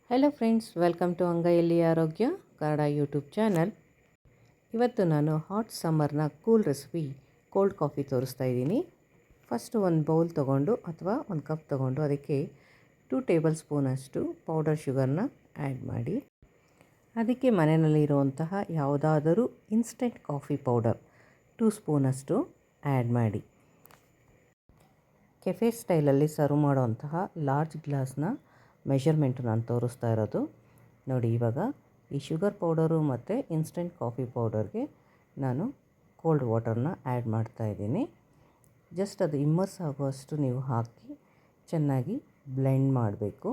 Hello friends, welcome to ಅಂಗೈಯಲ್ಲಿ ಆರೋಗ್ಯ Kannada YouTube channel. ಇವತ್ತು ನಾನು ಹಾಟ್ ಸಮ್ಮರ್ನ ಕೂಲ್ ರೆಸಿಪಿ ಕೋಲ್ಡ್ ಕಾಫಿ ತೋರಿಸ್ತಾ ಇದ್ದೀನಿ. ಫಸ್ಟು ಒಂದು ಬೌಲ್ ತೊಗೊಂಡು ಅಥವಾ ಒಂದು ಕಪ್ ತೊಗೊಂಡು ಅದಕ್ಕೆ 2 ಟೇಬಲ್ ಸ್ಪೂನಷ್ಟು ಪೌಡರ್ ಶುಗರ್ನ ಆ್ಯಡ್ ಮಾಡಿ, ಅದಕ್ಕೆ ಮನೆಯಲ್ಲಿರುವಂತಹ ಯಾವುದಾದರೂ ಇನ್ಸ್ಟೆಂಟ್ ಕಾಫಿ ಪೌಡರ್ 2 ಸ್ಪೂನಷ್ಟು ಆ್ಯಡ್ ಮಾಡಿ. ಕೆಫೆ ಸ್ಟೈಲಲ್ಲಿ ಸರ್ವ್ ಮಾಡುವಂತಹ ಲಾರ್ಜ್ ಗ್ಲಾಸ್ನ ಮೆಷರ್ಮೆಂಟು ನಾನು ತೋರಿಸ್ತಾ ಇರೋದು ನೋಡಿ. ಇವಾಗ ಈ ಶುಗರ್ ಪೌಡರು ಮತ್ತು ಇನ್ಸ್ಟೆಂಟ್ ಕಾಫಿ ಪೌಡರ್ಗೆ ನಾನು ಕೋಲ್ಡ್ ವಾಟರ್ನ ಆ್ಯಡ್ ಮಾಡ್ತಾಯಿದ್ದೀನಿ. ಜಸ್ಟ್ ಅದು ಇಮ್ಮರ್ಸ್ ಆಗುವಷ್ಟು ನೀವು ಹಾಕಿ ಚೆನ್ನಾಗಿ ಬ್ಲೆಂಡ್ ಮಾಡಬೇಕು.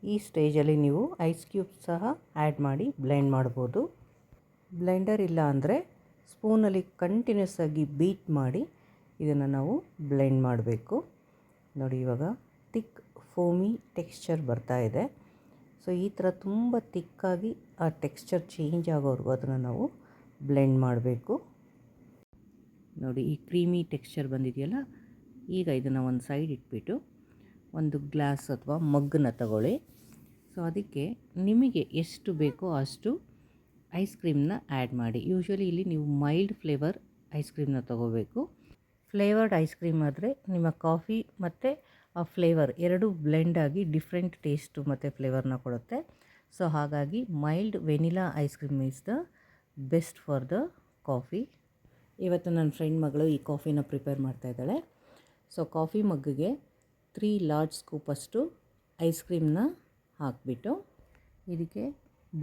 ಈ ಸ್ಟೇಜಲ್ಲಿ ನೀವು ಐಸ್ ಕ್ಯೂಬ್ ಸಹ ಆ್ಯಡ್ ಮಾಡಿ ಬ್ಲೆಂಡ್ ಮಾಡ್ಬೋದು. ಬ್ಲೆಂಡರ್ ಇಲ್ಲ ಅಂದರೆ ಸ್ಪೂನಲ್ಲಿ ಕಂಟಿನ್ಯೂಸ್ ಆಗಿ ಬೀಟ್ ಮಾಡಿ ಇದನ್ನು ನಾವು ಬ್ಲೆಂಡ್ ಮಾಡಬೇಕು. ನೋಡಿ, ಇವಾಗ ತಿಕ್ ಫೋಮಿ ಟೆಕ್ಸ್ಚರ್ ಬರ್ತಾ ಇದೆ. ಸೊ ಈ ಥರ ತುಂಬ ತಿಕ್ಕಾಗಿ ಆ ಟೆಕ್ಸ್ಚರ್ ಚೇಂಜ್ ಆಗೋವರೆಗೂ ಅದನ್ನು ನಾವು ಬ್ಲೆಂಡ್ ಮಾಡಬೇಕು. ನೋಡಿ, ಈ ಕ್ರೀಮಿ ಟೆಕ್ಸ್ಚರ್ ಬಂದಿದೆಯಲ್ಲ, ಈಗ ಇದನ್ನು ಒಂದು ಸೈಡ್ ಇಟ್ಬಿಟ್ಟು ಒಂದು ಗ್ಲಾಸ್ ಅಥವಾ ಮಗ್ಗನ್ನ ತಗೊಳ್ಳಿ. ಸೊ ಅದಕ್ಕೆ ನಿಮಗೆ ಎಷ್ಟು ಬೇಕೋ ಅಷ್ಟು ಐಸ್ ಕ್ರೀಮ್ನ ಆ್ಯಡ್ ಮಾಡಿ. ಯೂಶ್ವಲಿ ಇಲ್ಲಿ ನೀವು ಮೈಲ್ಡ್ ಫ್ಲೇವರ್ ಐಸ್ ಕ್ರೀಮ್ನ ತೊಗೋಬೇಕು. ಫ್ಲೇವರ್ಡ್ ಐಸ್ ಕ್ರೀಮ್ ಆದರೆ ನಿಮ್ಮ ಕಾಫಿ ಮತ್ತು ಆ ಫ್ಲೇವರ್ ಎರಡೂ ಬ್ಲೆಂಡ್ ಆಗಿ ಡಿಫ್ರೆಂಟ್ ಟೇಸ್ಟು ಮತ್ತು ಫ್ಲೇವರ್ನ ಕೊಡುತ್ತೆ. ಸೊ ಹಾಗಾಗಿ mild vanilla ice cream is the best for the coffee. ಇವತ್ತು ನನ್ನ ಫ್ರೆಂಡ್ ಮಗಳು ಈ ಕಾಫಿನ ಪ್ರಿಪೇರ್ ಮಾಡ್ತಾಯಿದ್ದಾಳೆ. ಸೊ ಕಾಫಿ ಮಗ್ಗಿಗೆ 3 ಲಾರ್ಜ್ ಸ್ಕೂಪಷ್ಟು ಐಸ್ ಕ್ರೀಮ್ನ ಹಾಕಿಬಿಟ್ಟು ಇದಕ್ಕೆ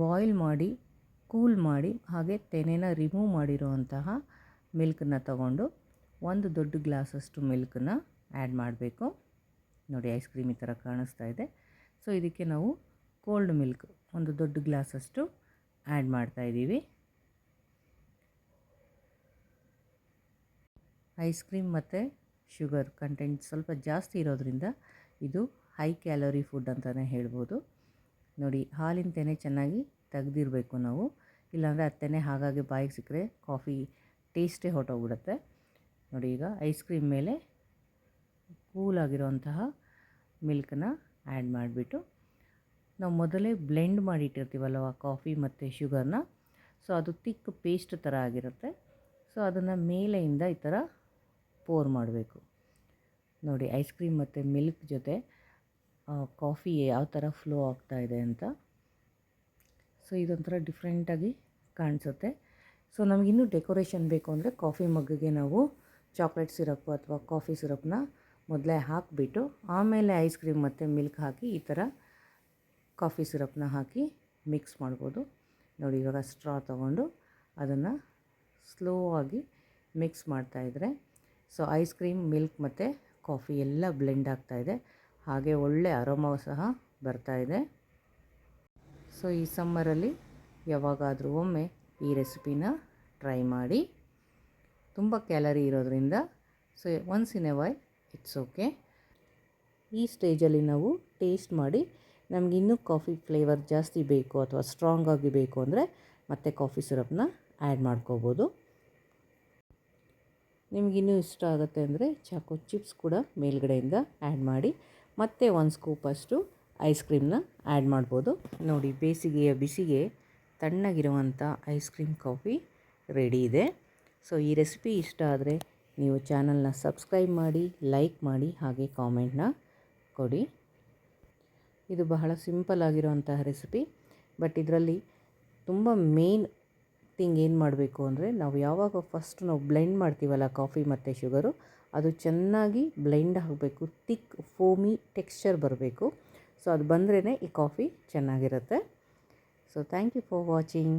ಬಾಯ್ಲ್ ಮಾಡಿ ಕೂಲ್ ಮಾಡಿ ಹಾಗೆ ತೆನೆನ ರಿಮೂವ್ ಮಾಡಿರುವಂತಹ ಮಿಲ್ಕನ್ನು ತಗೊಂಡು ಒಂದು ದೊಡ್ಡ ಗ್ಲಾಸಷ್ಟು ಮಿಲ್ಕನ್ನು ಆ್ಯಡ್ ಮಾಡಬೇಕು. ನೋಡಿ, ಐಸ್ ಕ್ರೀಮ್ ಈ ಥರ ಕಾಣಿಸ್ತಾ ಇದೆ. ಸೊ ಇದಕ್ಕೆ ನಾವು ಕೋಲ್ಡ್ ಮಿಲ್ಕ್ ಒಂದು ದೊಡ್ಡ ಗ್ಲಾಸಷ್ಟು ಆ್ಯಡ್ ಮಾಡ್ತಾಯಿದ್ದೀವಿ. ಐಸ್ ಕ್ರೀಮ್ ಮತ್ತು ಶುಗರ್ ಕಂಟೆಂಟ್ ಸ್ವಲ್ಪ ಜಾಸ್ತಿ ಇರೋದ್ರಿಂದ ಇದು ಹೈ ಕ್ಯಾಲೋರಿ ಫುಡ್ ಅಂತಲೇ ಹೇಳ್ಬೋದು. ನೋಡಿ, ಹಾಲಿನ ತೆನೆ ಚೆನ್ನಾಗಿ ತೆಗೆದಿರಬೇಕು ನಾವು, ಇಲ್ಲಾಂದರೆ ಆ ತೆನೆ ಹಾಗಾಗಿ ಬಾಯಿಗೆ ಸಿಕ್ಕರೆ ಕಾಫಿ ಟೇಸ್ಟೇ ಹೊರಟೋಗ್ಬಿಡುತ್ತೆ. ನೋಡಿ, ಈಗ ಐಸ್ ಕ್ರೀಮ್ ಮೇಲೆ ಕೂಲಾಗಿರೋಂತಹ ಮಿಲ್ಕನ್ನ ಆ್ಯಡ್ ಮಾಡಿಬಿಟ್ಟು ನಾವು ಮೊದಲೇ ಬ್ಲೆಂಡ್ ಮಾಡಿಟ್ಟಿರ್ತೀವಲ್ವ ಕಾಫಿ ಮತ್ತು ಶುಗರ್ನ, ಸೊ ಅದು ತಿಕ್ ಪೇಸ್ಟ್ ಥರ ಆಗಿರುತ್ತೆ. ಸೊ ಅದನ್ನು ಮೇಲೆಯಿಂದ ಈ ಥರ ಪೋರ್ ಮಾಡಬೇಕು. ನೋಡಿ, ಐಸ್ ಕ್ರೀಮ್ ಮತ್ತು ಮಿಲ್ಕ್ ಜೊತೆ ಕಾಫಿ ಯಾವ ಥರ ಫ್ಲೋ ಆಗ್ತಾಯಿದೆ ಅಂತ. ಸೊ ಇದೊಂಥರ ಡಿಫ್ರೆಂಟಾಗಿ ಕಾಣಿಸುತ್ತೆ. ಸೊ ನಮಗಿನ್ನೂ ಡೆಕೋರೇಷನ್ ಬೇಕು ಅಂದರೆ ಕಾಫಿ ಮಗ್ಗಿಗೆ ನಾವು ಚಾಕ್ಲೇಟ್ ಸಿರಪ್ಪು ಅಥವಾ ಕಾಫಿ ಸಿರಪ್ನ ಮೊದಲೇ ಹಾಕಿಬಿಟ್ಟು ಆಮೇಲೆ ಐಸ್ ಕ್ರೀಮ್ ಮತ್ತು ಮಿಲ್ಕ್ ಹಾಕಿ ಈ ಥರ ಕಾಫಿ ಸಿರಪ್ನ ಹಾಕಿ ಮಿಕ್ಸ್ ಮಾಡ್ಬೋದು. ನೋಡಿ, ಇವಾಗ ಸ್ಟ್ರಾ ತೊಗೊಂಡು ಅದನ್ನು ಸ್ಲೋ ಆಗಿ ಮಿಕ್ಸ್ ಮಾಡ್ತಾಯಿದ್ರೆ ಸೊ ಐಸ್ ಕ್ರೀಮ್, ಮಿಲ್ಕ್ ಮತ್ತು ಕಾಫಿ ಎಲ್ಲ ಬ್ಲೆಂಡ್ ಆಗ್ತಾಯಿದೆ. ಹಾಗೆ ಒಳ್ಳೆ ಅರೋಮಾ ಸಹ ಬರ್ತಾಯಿದೆ. ಸೊ ಈ ಸಮ್ಮರಲ್ಲಿ ಯಾವಾಗಾದರೂ ಒಮ್ಮೆ ಈ ರೆಸಿಪಿನ ಟ್ರೈ ಮಾಡಿ. ತುಂಬ ಕ್ಯಾಲರಿ ಇರೋದ್ರಿಂದ so once in a while it's okay. ಈ ಸ್ಟೇಜಲ್ಲಿ ನಾವು ಟೇಸ್ಟ್ ಮಾಡಿ ನಮಗಿನ್ನೂ ಕಾಫಿ ಫ್ಲೇವರ್ ಜಾಸ್ತಿ ಬೇಕು ಅಥವಾ ಸ್ಟ್ರಾಂಗ್ ಆಗಿ ಬೇಕು ಅಂದರೆ ಮತ್ತೆ ಕಾಫಿ ಸಿರಪ್ನ ಆ್ಯಡ್ ಮಾಡ್ಕೋಬೋದು. ನಿಮಗಿನ್ನೂ ಇಷ್ಟ ಆಗುತ್ತೆ ಅಂದರೆ ಚಾಕೋ ಚಿಪ್ಸ್ ಕೂಡ ಮೇಲ್ಗಡೆಯಿಂದ ಆ್ಯಡ್ ಮಾಡಿ ಮತ್ತೆ 1 ಸ್ಕೂಪಷ್ಟು ಐಸ್ ಕ್ರೀಮ್ನ ಆ್ಯಡ್ ಮಾಡ್ಬೋದು. ನೋಡಿ, ಬೇಸಿಗೆಯ ಬಿಸಿಗೆ ತಣ್ಣಗಿರುವಂಥ ಐಸ್ ಕ್ರೀಮ್ ಕಾಫಿ ರೆಡಿ ಇದೆ. ಸೊ ಈ ರೆಸಿಪಿ ಇಷ್ಟ ಆದರೆ ನೀವು ಚಾನಲ್ನ ಸಬ್ಸ್ಕ್ರೈಬ್ ಮಾಡಿ, ಲೈಕ್ ಮಾಡಿ, ಹಾಗೆ ಕಾಮೆಂಟ್ನ ಕೊಡಿ. ಇದು ಬಹಳ ಸಿಂಪಲ್ ಆಗಿರುವಂತಹ ರೆಸಿಪಿ, ಬಟ್ ಇದರಲ್ಲಿ ತುಂಬ ಮೇನ್ ಥಿಂಗ್ ಏನು ಮಾಡಬೇಕು ಅಂದರೆ ನಾವು ಯಾವಾಗ ಫಸ್ಟ್ ನಾವು ಬ್ಲೆಂಡ್ ಮಾಡ್ತೀವಲ್ಲ ಕಾಫಿ ಮತ್ತು ಶುಗರು, ಅದು ಚೆನ್ನಾಗಿ ಬ್ಲೆಂಡ್ ಆಗಬೇಕು, ತಿಕ್ ಫೋಮಿ ಟೆಕ್ಸ್ಚರ್ ಬರಬೇಕು. ಸೊ ಅದು ಬಂದ್ರೇ ಈ ಕಾಫಿ ಚೆನ್ನಾಗಿರುತ್ತೆ. So thank you for watching.